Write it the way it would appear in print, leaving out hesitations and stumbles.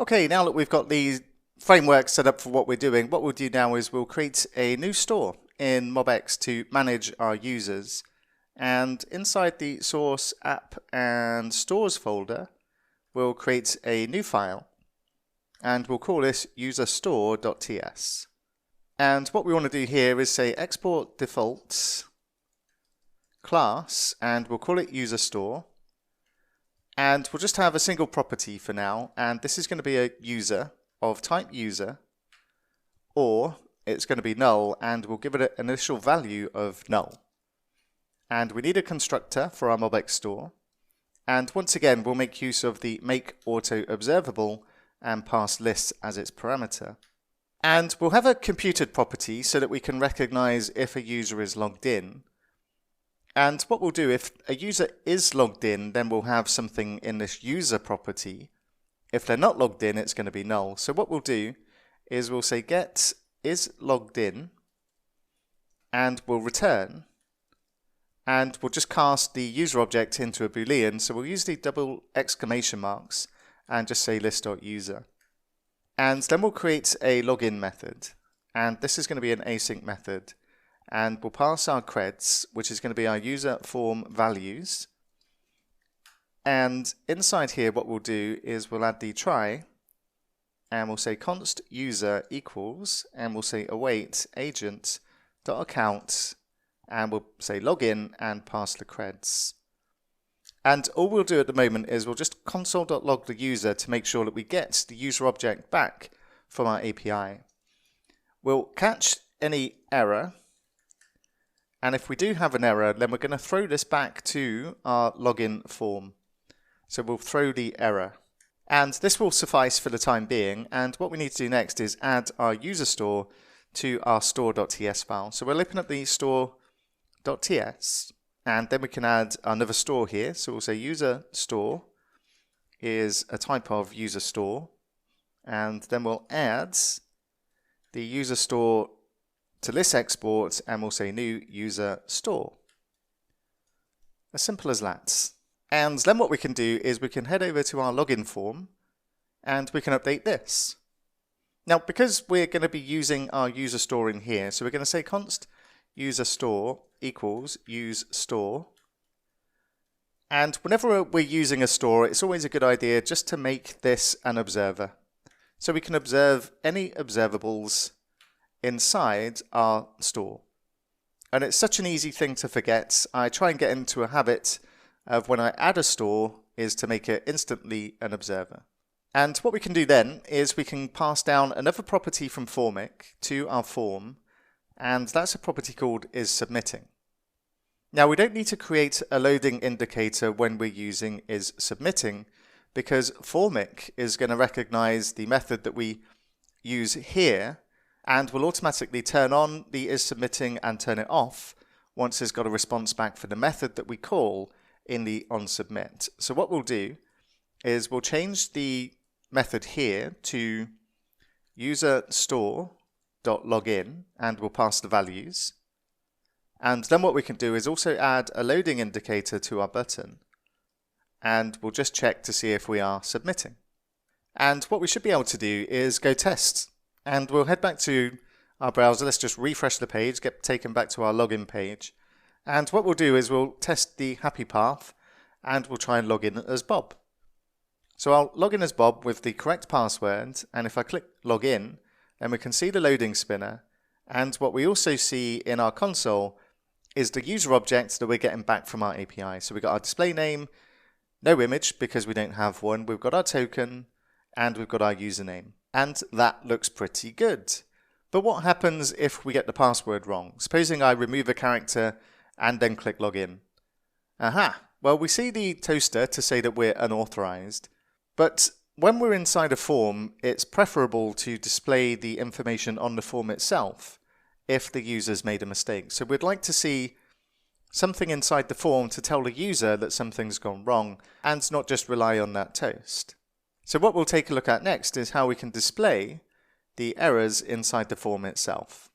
Okay, now that we've got the framework set up for what we're doing, what we'll do now is we'll create a new store in MobX to manage our users. And inside the source app and stores folder, we'll create a new file and we'll call this userstore.ts. And what we want to do here is say export defaults class, and we'll call it userstore. And we'll just have a single property for now, and this is going to be a user of type user, or it's going to be null, and we'll give it an initial value of null. And we need a constructor for our MobX store. And once again, we'll make use of the makeAutoObservable and pass lists as its parameter. And we'll have a computed property so that we can recognize if a user is logged in. And what we'll do, if a user is logged in, then we'll have something in this user property. If they're not logged in, it's going to be null. So what we'll do is we'll say get is logged in, and we'll return. And we'll just cast the user object into a Boolean. So we'll use the double exclamation marks and just say list.user. And then we'll create a login method. And this is going to be an async method. And we'll pass our creds, which is going to be our user form values. And inside here, what we'll do is we'll add the try, and we'll say const user equals, and we'll say await agent dot account, and we'll say login and pass the creds. And all we'll do at the moment is we'll just console.log the user to make sure that we get the user object back from our API. We'll catch any error. And if we do have an error, then we're going to throw this back to our login form. So we'll throw the error. And this will suffice for the time being. And what we need to do next is add our user store to our store.ts file. So we'll open up the store.ts, and then we can add another store here. So we'll say user store is a type of user store. And then we'll add the user store to list export, and we'll say new user store. As simple as that. And then what we can do is we can head over to our login form and we can update this. Now, because we're going to be using our user store in here, so we're going to say const user store equals use store. And whenever we're using a store, it's always a good idea just to make this an observer. So we can observe any observables inside our store. And it's such an easy thing to forget. I try and get into a habit of when I add a store is to make it instantly an observer. And what we can do then is we can pass down another property from Formic to our form, and that's a property called isSubmitting. Now we don't need to create a loading indicator when we're using isSubmitting, because Formic is going to recognize the method that we use here and will automatically turn on the isSubmitting and turn it off once it's got a response back for the method that we call in the onSubmit. So what we'll do is we'll change the method here to userstore.login, and we'll pass the values. And then what we can do is also add a loading indicator to our button, and we'll just check to see if we are submitting. And what we should be able to do is go test. And we'll head back to our browser. Let's just refresh the page, get taken back to our login page. And what we'll do is we'll test the happy path, and we'll try and log in as Bob. So I'll log in as Bob with the correct password, and if I click log in, then we can see the loading spinner. And what we also see in our console is the user object that we're getting back from our API. So we've got our display name, no image because we don't have one. We've got our token, and we've got our username. And that looks pretty good. But what happens if we get the password wrong? Supposing I remove a character and then click login. Aha! Well, we see the toaster to say that we're unauthorized. But when we're inside a form, it's preferable to display the information on the form itself if the user's made a mistake. So we'd like to see something inside the form to tell the user that something's gone wrong and not just rely on that toast. So what we'll take a look at next is how we can display the errors inside the form itself.